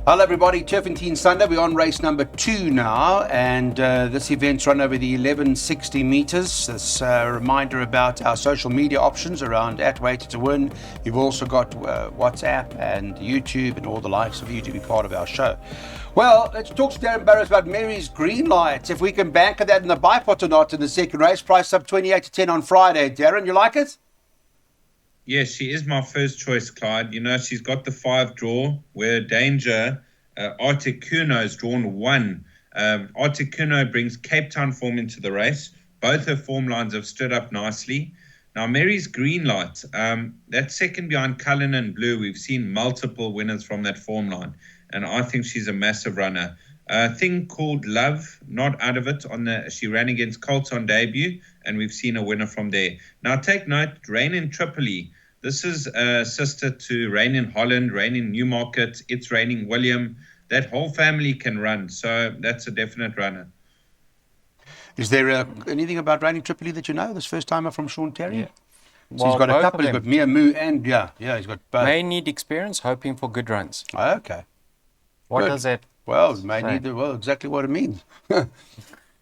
Hello everybody, Turffontein Sunday. We're on race number 2 now, and this event's run over the 1160 metres. This reminder about our social media options around @Weighted to Win. You've also got WhatsApp and YouTube and all the likes of you to be part of our show. Well, let's talk to Darren Burrows about Mary's Green Light. If we can bank that in the buy pot or not in the second race, price up 28 to 10 on Friday. Darren, you like it? Yes, she is my first choice, Clyde. You know, she's got the 5 draw, where Danger, Articuno's drawn 1. Articuno brings Cape Town form into the race. Both her form lines have stood up nicely. Now, Mary's Green Light, that second behind Cullinan Blue, we've seen multiple winners from that form line, and I think she's a massive runner. A thing called Love, not out of it. She ran against Colts on debut, and we've seen a winner from there. Now, take note, Rain in Tripoli. This is a sister to Rain in Holland, Rain in Newmarket. It's Raining William. That whole family can run, so that's a definite runner. Is there anything about Raining Tripoli that you know? This first timer from Sean Terry? Yeah. So he's got a couple. He's got Mia Moo and he's got both. May need experience, hoping for good runs. Okay. What Good. does that? Well, exactly what it means.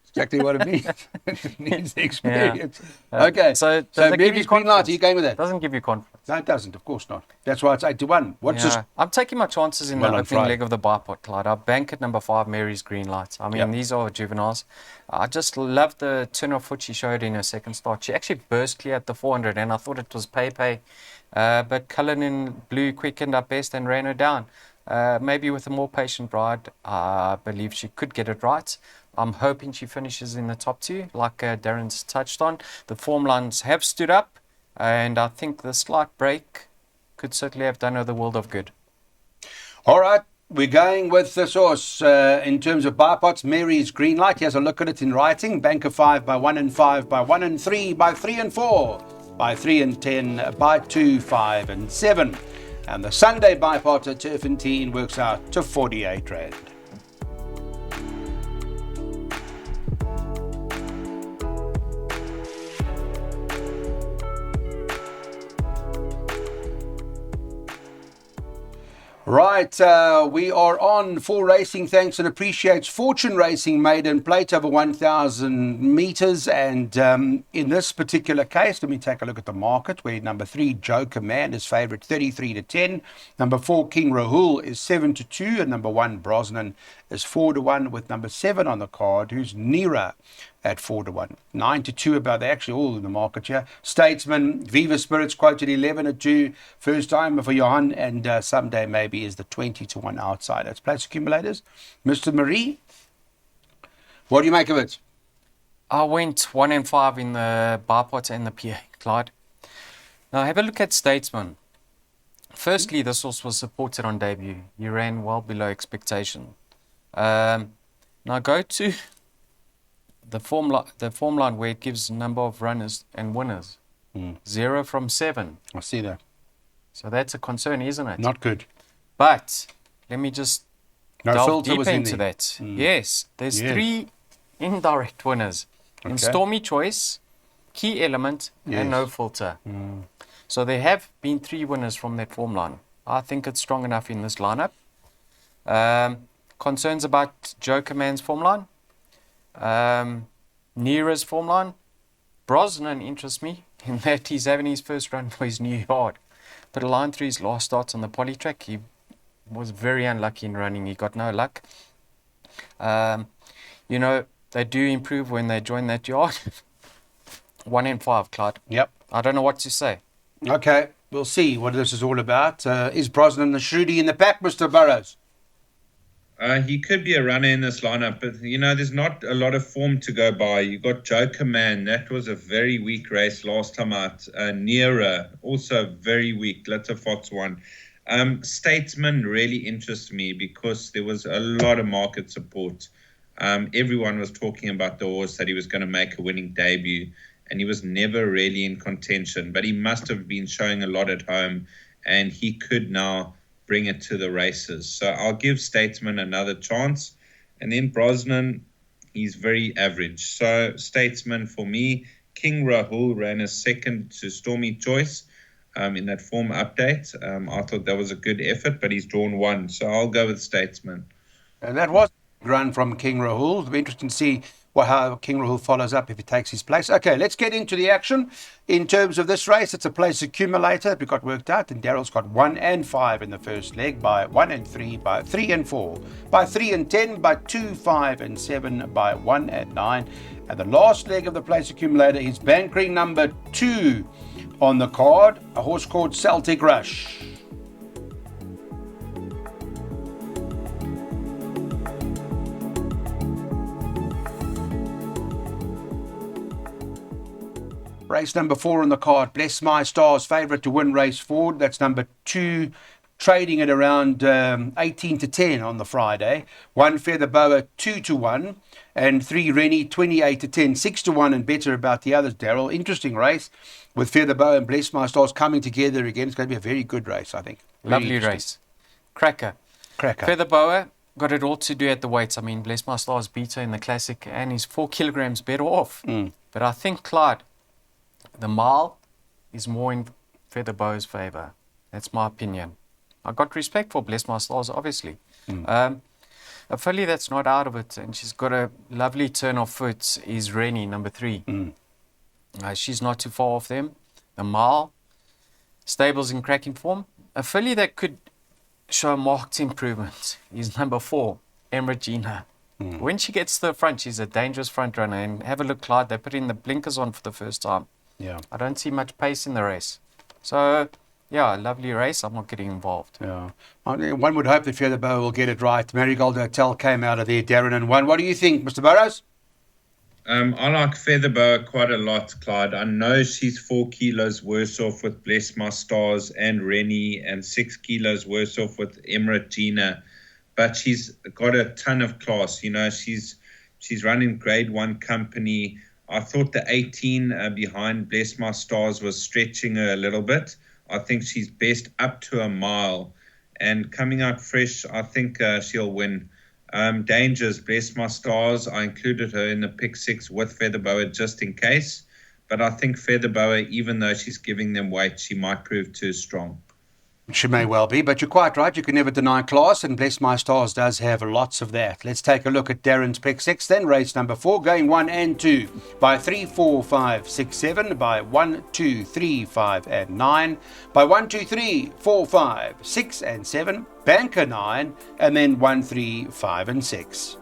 Exactly what it means. It needs the experience. Yeah. Okay. So Mary's Green Light, are you going with that? Doesn't give you confidence. No, it doesn't. Of course not. That's why it's 8 to 1. What's this? I'm taking my chances in the opening leg of the buy pot, Clyde. I bank at number 5, Mary's Green Light. I mean, These are juveniles. I just love the turn of foot she showed in her second start. She actually burst clear at the 400, and I thought it was pay. But Cullinan Blue quickened up best and ran her down. Maybe with a more patient ride, I believe she could get it right. I'm hoping she finishes in the top 2, like Darren's touched on. The form lines have stood up, and I think the slight break could certainly have done her the world of good. All right, we're going with the source in terms of buy pots. Mary's Green Light. Here's a look at it in writing. Banker 5 by 1 and 5 by 1 and 3 by 3 and 4 by 3 and 10 by 2, 5 and 7. And the Sunday buy pot at Turffontein works out to 48 Rand. Right, we are on Full Racing. Thanks and appreciates Fortune Racing maiden plate over 1,000 meters. And in this particular case, let me take a look at the market, where number 3, Joker Man, is favourite 33 to 10. Number 4, King Rahul, is 7 to 2. And number 1, Brosnan, is 4 to 1, with number 7 on the card, who's Nira, at 4 to 1. 9 to 2 about, they're actually all in the market here. Statesman, Viva Spirits quoted 11 to 2. First time for Johan, and Someday Maybe is the 20 to 1 outside. That's place accumulators. Mr. Marie, what do you make of it? I went 1 and 5 in the buy pot and the PA, Clyde. Now have a look at Statesman. Firstly, this horse was supported on debut. He ran well below expectation. Now go to the form line where it gives number of runners and winners. 0 from 7. I see that. So that's a concern, isn't it? Not good. But let me just delve deeper into that. Yes, there's 3 indirect winners. In Stormy Choice, Key Element, and No Filter. So there have been 3 winners from that form line. I think it's strong enough in this lineup. Concerns about Joker Man's form line? Nira's form line. Brosnan interests me in that he's having his first run for his new yard. But a line through his last starts on the poly track, he was very unlucky in running. He got no luck. They do improve when they join that yard. 1 and 5, Clyde. Yep. I don't know what to say. Okay, we'll see what this is all about. Is Brosnan the Shruti in the pack, Mr. Burrows? He could be a runner in this lineup, but, there's not a lot of form to go by. You got Joker Man. That was a very weak race last time out. Nira, also very weak. Glitter Fox won. Statesman really interests me because there was a lot of market support. Everyone was talking about the horse, that he was going to make a winning debut, and he was never really in contention. But he must have been showing a lot at home, and he could now bring it to the races. So I'll give Statesman another chance. And then Brosnan, he's very average. So Statesman for me. King Rahul ran a second to Stormy Choice. in that form update. I thought that was a good effort, but he's drawn 1. So I'll go with Statesman. And that was a run from King Rahul. It'll be interesting to see how King Rahul follows up if he takes his place. Okay, let's get into the action. In terms of this race, it's a place accumulator. We got worked out, and Daryl's got 1 and 5 in the first leg, by 1 and 3, by 3 and 4, by 3 and 10, by 2, 5 and 7, by 1 and 9. And the last leg of the place accumulator is bankering number 2 on the card, a horse called Celtic Rush. Race number 4 on the card, Bless My Stars, favourite to win race 4. That's number 2, trading at around 18 to 10 on the Friday. 1 Feather Boa 2 to 1, and 3 Rennie 28 to 10, 6 to 1, and better about the others. Daryl, interesting race with Feather Boa and Bless My Stars coming together again. It's going to be a very good race, I think. Lovely race, cracker. Feather Boa got it all to do at the weights. I mean, Bless My Stars beat her in the classic, and he's 4 kilograms better off. But I think, Clyde, the mile is more in Feather Boa's favour. That's my opinion. I got respect for Bless My Stars, obviously. A filly that's not out of it, and she's got a lovely turn of foot, is Rennie, number 3. She's not too far off them. The mile, stable's in cracking form. A filly that could show marked improvement is number 4, Emregina. When she gets to the front, she's a dangerous front runner. And have a look, Clyde, they put in the blinkers on for the first time. Yeah. I don't see much pace in the race. So, yeah, lovely race. I'm not getting involved. Yeah. One would hope that Feather Boa will get it right. Marigold Hotel came out of there, Darren, and won. What do you think, Mr. Burrows? I like Feather Boa quite a lot, Clyde. I know she's 4 kilos worse off with Bless My Stars and Rennie, and 6 kilos worse off with Emregina, but she's got a ton of class. You know, she's running Grade 1 company. I thought the 18 behind Bless My Stars was stretching her a little bit. I think she's best up to a mile. And coming out fresh, I think she'll win. Dangers, Bless My Stars. I included her in the pick 6 with Feather Boa just in case. But I think Feather Boa, even though she's giving them weight, she might prove too strong. She may well be, but you're quite right. You can never deny class, and Bless My Stars does have lots of that. Let's take a look at Darren's pick 6, then race number 4, going 1 and 2, by 3, 4, 5, 6, 7, by 1, 2, 3, 5, and 9, by 1, 2, 3, 4, 5, 6, and 7, banker 9, and then 1, 3, 5, and 6.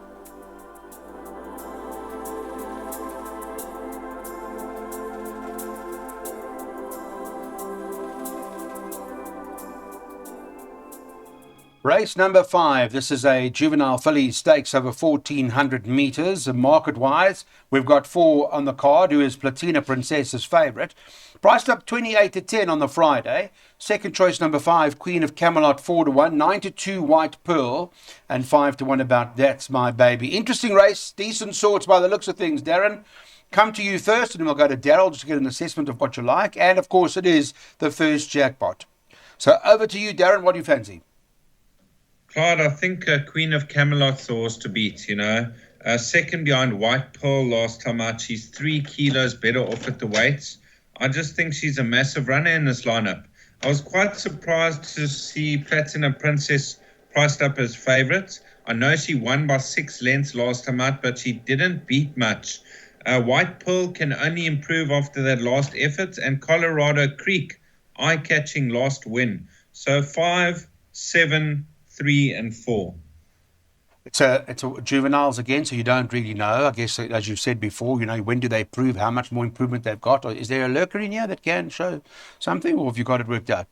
Race number 5. This is a juvenile filly stakes over 1,400 metres. Market-wise, we've got 4 on the card, who is Platina Princess's favourite. Priced up 28 to 10 on the Friday. Second choice, number 5, Queen of Camelot, 4 to 1. 9 to 2, White Pearl, and 5 to 1 about That's My Baby. Interesting race, decent sorts by the looks of things, Darren. Come to you first, and then we'll go to Daryl just to get an assessment of what you like. And, of course, it is the first jackpot. So over to you, Darren. What do you fancy? Clyde, I think Queen of Camelot's the horse to beat, you know. Second behind White Pearl last time out. She's 3 kilos better off at the weights. I just think she's a massive runner in this lineup. I was quite surprised to see Platinum Princess priced up as favourite. I know she won by 6 lengths last time out, but she didn't beat much. White Pearl can only improve after that last effort, and Colorado Creek, eye-catching last win. So 5, 7, 3 and 4. It's a juveniles again, so you don't really know. I guess, as you've said before, you know, when do they prove how much more improvement they've got? Or is there a lurker in here that can show something, or have you got it worked out?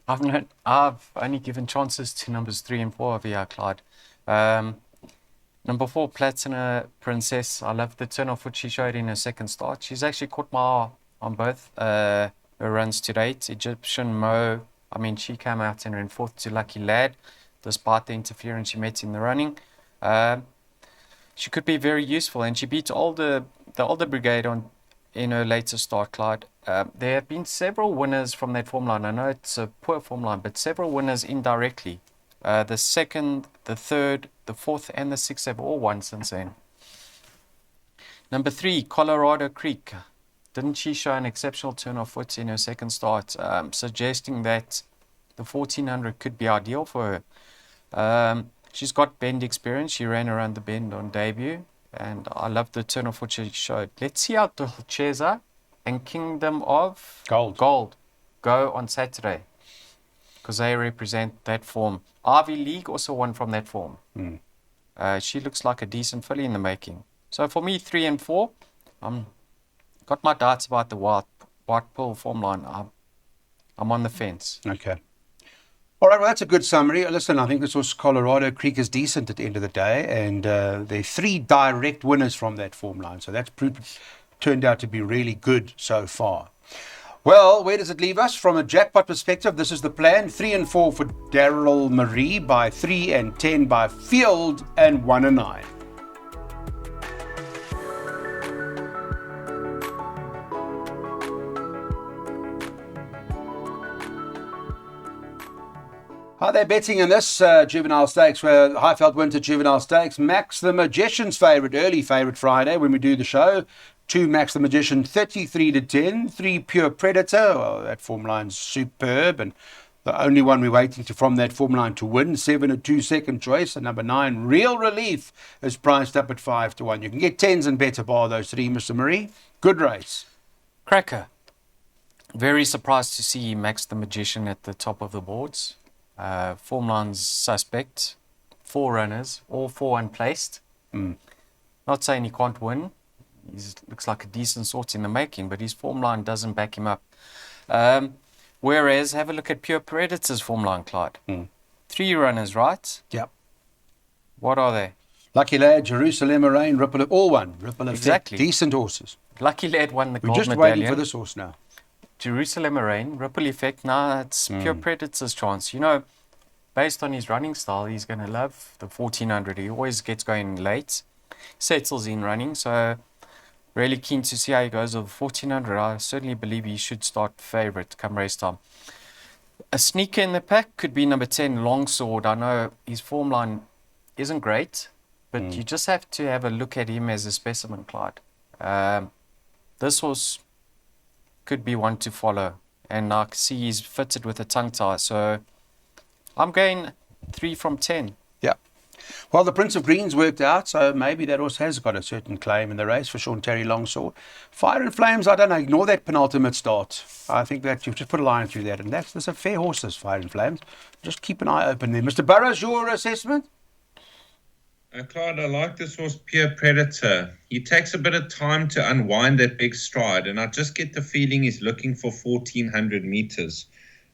I've only given chances to numbers 3 and 4 over here, Clyde. Number 4, Platina Princess. I love the turn off which she showed in her second start. She's actually caught my eye on both her runs to date. Egyptian Mo, I mean, she came out and ran 4th to Lucky Lad, despite the interference she met in the running. She could be very useful, and she beat the older brigade in her later start, Clyde. There have been several winners from that form line. I know it's a poor form line, but several winners indirectly. The 2nd, the 3rd, the 4th, and the 6th have all won since then. Number 3, Colorado Creek. didn't she show an exceptional turn of foot in her second start, suggesting that the 1400 could be ideal for her. She's got bend experience. She ran around the bend on debut, and I love the turn of foot she showed. Let's see how Dolceza and Kingdom of Gold go on Saturday, because they represent that form. Ivy League also won from that form. She looks like a decent filly in the making. So for me, 3 and 4, got my doubts about the White Pearl form line. I'm on the fence. Okay. All right, well, that's a good summary. Listen, I think this was Colorado Creek is decent at the end of the day, and there are 3 direct winners from that form line. So that's turned out to be really good so far. Well, where does it leave us? From a jackpot perspective, this is the plan. 3 and 4 for Daryl Marie, by 3 and 10 by Field, and 1 and 9. Are they betting in this juvenile stakes, where Highveld Winter Juvenile Stakes? Max the Magician's favourite, early favourite Friday when we do the show. 2 Max the Magician, 33 to 10. 3 Pure Predator, well, that form line's superb, and the only one we're waiting from that form line to win. 7 and 2 second choice, and number 9 Real Relief is priced up at 5 to 1. You can get 10s and better bar those 3, Mr. Marie. Good race. Cracker. Very surprised to see Max the Magician at the top of the boards. Form line's suspect. 4 runners, all 4 unplaced. Not saying he can't win. He looks like a decent sort in the making, but his form line doesn't back him up. Whereas, have a look at Pure Predator's form line, Clyde. 3 runners, right? Yep. What are they? Lucky Lad, Jerusalem Rain, all one. Ripple Effect, Exactly. decent horses. Lucky Lad won the We're gold just medallion. waiting for this horse now. Jerusalem Rain, Ripple Effect. Now it's Pure Predator's chance. You know, based on his running style, he's going to love the 1400. He always gets going late, settles in running. So really keen to see how he goes with 1400. I certainly believe he should start favourite come race time. A sneaker in the pack could be number 10, Longsword. I know his form line isn't great, but you just have to have a look at him as a specimen, Clyde. This horse could be one to follow, and I can see he's fitted with a tongue tie. So I'm going 3 from 10. Yeah. Well, the Prince of Green's worked out, so maybe that horse has got a certain claim in the race for Sean Terry Longsword. Fire and Flames, I don't know, ignore that penultimate start. I think that you've just put a line through that, and that's a fair horse, this Fire and Flames. Just keep an eye open there. Mr. Burrows, your assessment? Clyde, I like this horse, Pure Predator. He takes a bit of time to unwind that big stride, and I just get the feeling he's looking for 1400 meters.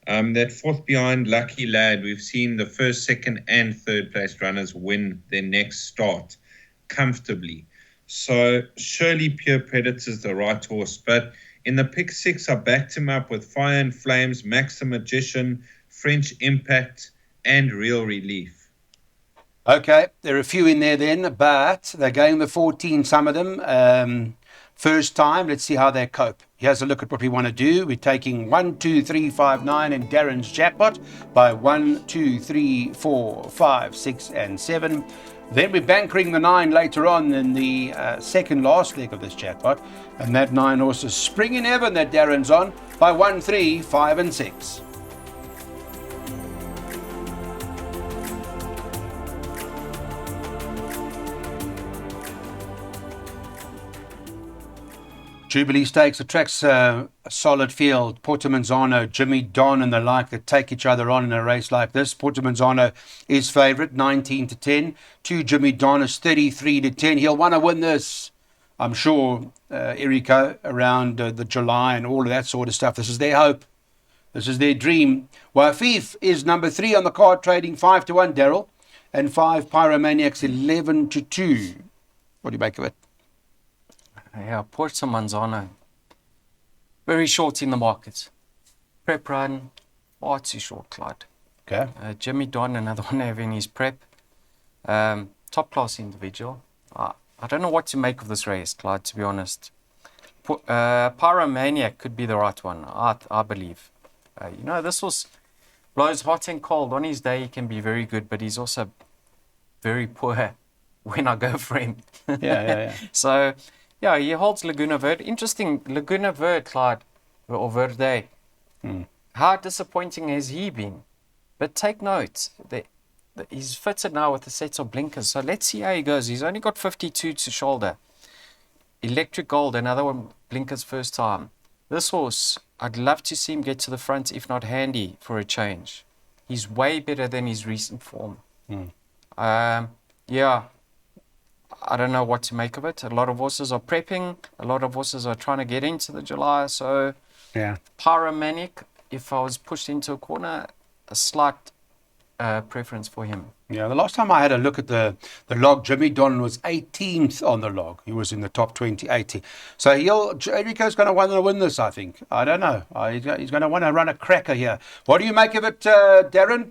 That 4th behind Lucky Lad, we've seen the 1st, 2nd, and 3rd place runners win their next start comfortably. So surely Pure Predator's the right horse. But in the pick 6, I backed him up with Fire and Flames, Max the Magician, French Impact, and Real Relief. Okay, there are a few in there then, but they're going the 14, some of them. First time, let's see how they cope. Here's a look at what we want to do. We're taking 1, 2, 3, 5, 9 and Darren's jackpot by 1, 2, 3, 4, 5, 6 and 7. Then we're bankering the 9 later on in the second last leg of this jackpot. And that 9 horse is Spring in Heaven that Darren's on by 1, 3, 5 and 6. Jubilee Stakes attracts a solid field. Portamanzano, Jimmy Don and the like that take each other on in a race like this. Portamanzano is favourite, 19 to 10. 2 Jimmy Don is 33 to 10. He'll want to win this, I'm sure, Eriko, around the July and all of that sort of stuff. This is their hope. This is their dream. Wafif is number 3 on the card, trading 5 to 1, Daryl. And 5 Pyromaniacs, 11 to 2. What do you make of it? Yeah, Portamanzano. Very short in the market. Prep run, far too short, Clyde. Okay. Jimmy Don, another one having his prep. Top class individual. I don't know what to make of this race, Clyde, to be honest. Pyromaniac could be the right one, I believe. This was blows hot and cold. On his day, he can be very good, but he's also very poor when I go for him. Yeah. So Yeah, he holds Laguna Verde. Interesting, Laguna Verde, Clyde, or Verde. How disappointing has he been? But take note, he's fitted now with a set of blinkers. So let's see how he goes. He's only got 52 to shoulder. Electric Gold, another one, blinkers first time. This horse, I'd love to see him get to the front, if not handy, for a change. He's way better than his recent form. Yeah, I don't know what to make of it. A lot of horses are prepping. A lot of horses are trying to get into the July. So, Yeah. Pyromanic, if I was pushed into a corner, a slight preference for him. Yeah, the last time I had a look at the log, Jimmy Don was 18th on the log. He was in the top 20, So Enrico's going to want to win this, I think. I don't know. He's going to want to run a cracker here. What do you make of it, Darren?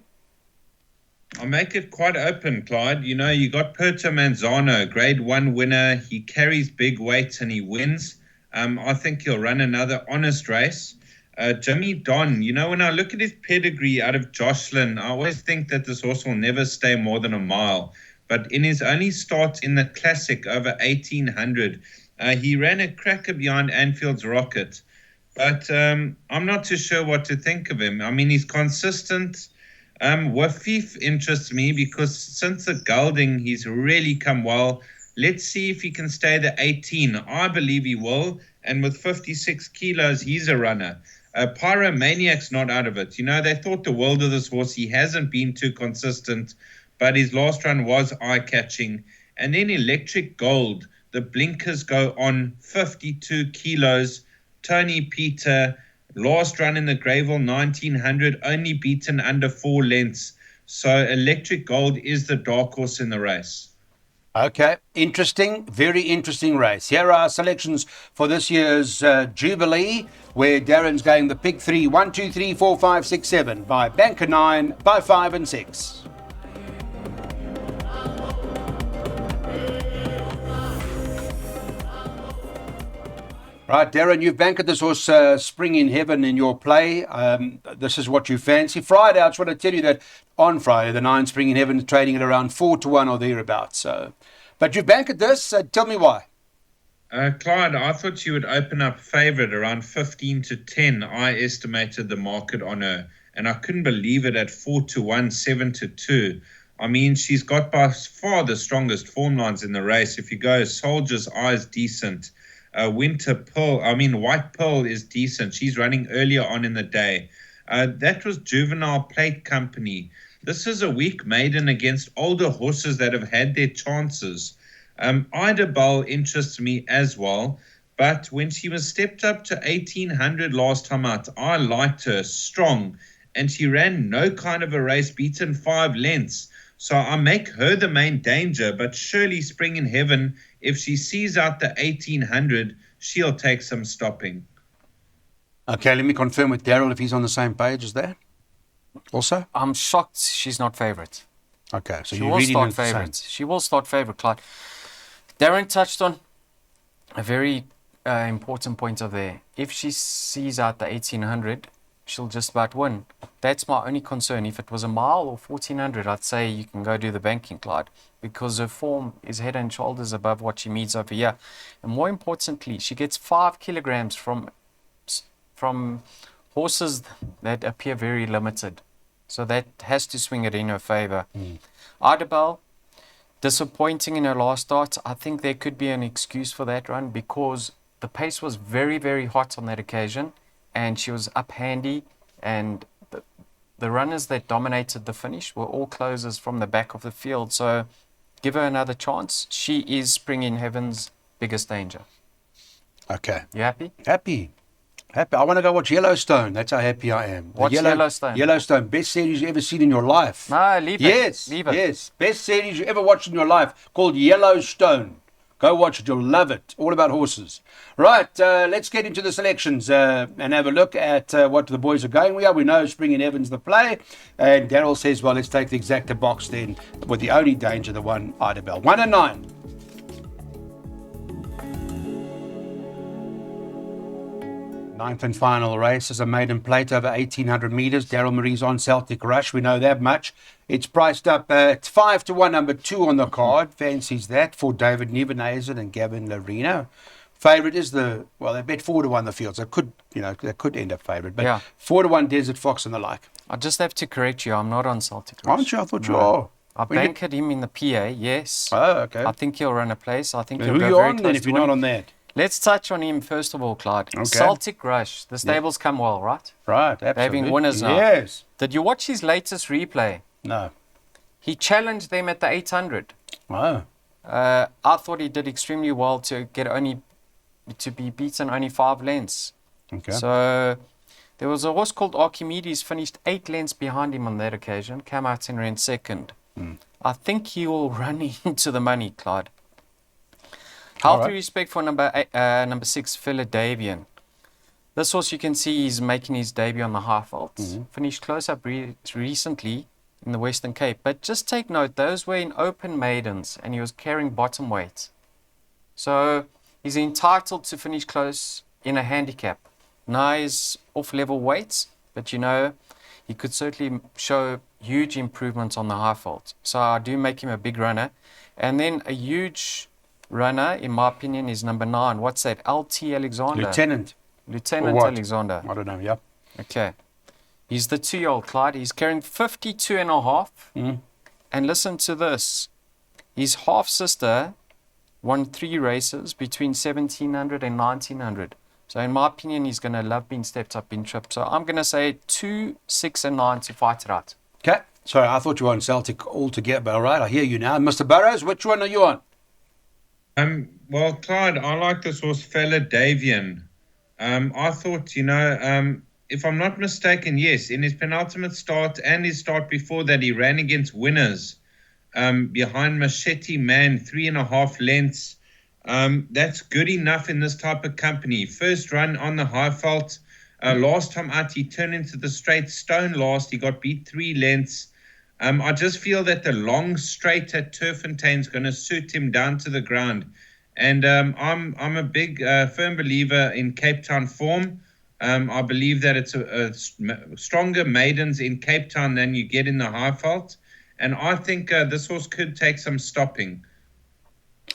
I'll make it quite open, Clyde. You know, you got Puerto Manzano, grade 1 winner. He carries big weights and he wins. I think he'll run another honest race. Jimmy Don, you know, when I look at his pedigree out of Jocelyn, I always think that this horse will never stay more than a mile. But in his only start in the Classic over 1800, he ran a cracker behind Anfield's Rocket. But I'm not too sure what to think of him. I mean, he's consistent. Wafif interests me because since the gelding, he's really come well. Let's see if he can stay the 18. I believe he will. And with 56 kilos, he's a runner. Pyromaniac's not out of it. You know, they thought the world of this horse. He hasn't been too consistent, but his last run was eye-catching. And then Electric Gold, the blinkers go on, 52 kilos. Tony Peter, last run in the Greyville 1900, only beaten under 4 lengths. So Electric Gold is the dark horse in the race. Okay, interesting, very interesting race. Here are our selections for this year's Jubilee, where Darren's going the pick 3, 1, 2, 3, 4, 5, 6, 7, by Banker 9, by 5 and 6. Right, Darren, you've bankered this horse Spring in Heaven in your play. This is what you fancy. Friday, I just want to tell you that on Friday, the 9 Spring in Heaven is trading at around 4 to 1 or thereabouts. So, but you've bankered this. Tell me why. Clyde, I thought you would open up favourite around 15 to 10. I estimated the market on her, and I couldn't believe it at 4 to 1, 7 to 2. I mean, she's got by far the strongest form lines in the race. If you go Soldier's Eyes, decent. White Pearl is decent. She's running earlier on in the day. That was Juvenile Plate Company. This is a weak maiden against older horses that have had their chances. Ida Bell interests me as well, but when she was stepped up to 1800 last time out, I liked her strong, and she ran no kind of a race, beaten 5 lengths. So I make her the main danger, but surely Spring in Heaven, if she sees out the 1800, she'll take some stopping. Okay, let me confirm with Daryl if he's on the same page as that. Also? I'm shocked she's not favourite. Okay, so she you're will reading start the same. favourite. She will start favourite, Clyde. Darren touched on a very important point of there. If she sees out the 1800, she'll just about win. That's my only concern. If it was a mile or 1400, I'd say you can go do the banking, Clyde, because her form is head and shoulders above what she needs over here. And more importantly, she gets 5 kilograms from horses that appear very limited. So that has to swing it in her favour. Ardebel, disappointing in her last start. I think there could be an excuse for that run because the pace was very, very hot on that occasion and she was up handy, and the runners that dominated the finish were all closers from the back of the field. So give her another chance. She is Spring in Heaven's biggest danger. Okay. You happy? Happy. I want to go watch Yellowstone. That's how happy I am. What's Yellowstone? Yellowstone, best series you've ever seen in your life. No, leave it. Leave it. Yes, best series you ever watched in your life, called Yellowstone. Go watch it. You'll love it. All about horses. Right, let's get into the selections and have a look at what the boys are going. We know Spring in Heaven's the play. And Daryl says, well, let's take the exacta box then, with the only danger, the one Idabel. 1 and 9. Ninth and final race is a maiden plate over 1,800 metres. Daryl Marie's on Celtic Rush. We know that much. It's priced up at 5 to 1, number 2 on the card. Fancies that for David Nevenhuizen and Gavin Larino. Favourite is they bet 4-1 the field, so they could end up favourite. But 4-1 Desert Fox and the like. I just have to correct you. I'm not on Celtic Rush. Aren't you? I thought you are. I banked him in the PA, yes. Oh, okay. I think he'll run a place. I think Who he'll are go you very on close then if to you're not winning. on that? Let's touch on him first of all, Clyde. Okay. Celtic Rush. The stables come well, right? Right, absolutely. They're having winners now. Yes. Did you watch his latest replay? No. He challenged them at the 800. Oh. I thought he did extremely well to be beaten only 5 lengths. Okay. So there was a horse called Archimedes, finished 8 lengths behind him on that occasion, came out and ran second. I think he will run into the money, Clyde. Healthy respect for number 6, Philadelphian. This horse, you can see, he's making his debut on the high faults. Finished close up recently in the Western Cape. But just take note, those were in open maidens, and he was carrying bottom weight. So he's entitled to finish close in a handicap. Now he's off-level weights, but he could certainly show huge improvements on the high fault. So I do make him a big runner. And then a huge runner, in my opinion, is number 9. What's that? LT Alexander. Lieutenant Alexander. I don't know, yeah. Okay. He's the 2-year-old, Clyde. He's carrying 52.5. And listen to this. His half-sister won 3 races between 1700 and 1900. So in my opinion, he's going to love being stepped up in trip. So I'm going to say 2, 6, and 9 to fight it out. Okay. Sorry, I thought you were on Celtic altogether, but all right, I hear you now. Mr. Burrows, which one are you on? Well, Clyde, I like this horse, Philadelphian. I thought, if I'm not mistaken, yes, in his penultimate start and his start before that, he ran against winners behind Machete Man, 3.5 lengths. That's good enough in this type of company. First run on the high fault. Last time out, he turned into the straight stone last. He got beat 3 lengths. I just feel that the long straight at Turffontein is going to suit him down to the ground. And I'm a big, firm believer in Cape Town form. I believe that it's a stronger maidens in Cape Town than you get in the high fault. And I think this horse could take some stopping.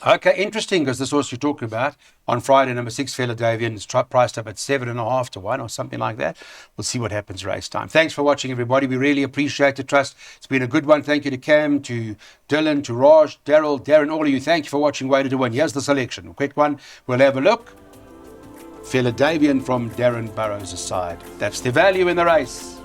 Okay, interesting, because this horse you're talking about on Friday, number 6, Philadelphia, is priced up at 7.5 to 1 or something like that. We'll see what happens race time. Thanks for watching, everybody. We really appreciate the trust. It's been a good one. Thank you to Cam, to Dylan, to Raj, Daryl, Darren, all of you. Thank you for watching Way to Win. Here's the selection. A quick one. We'll have a look. Philadelphian from Darren Burrows' side. That's the value in the race.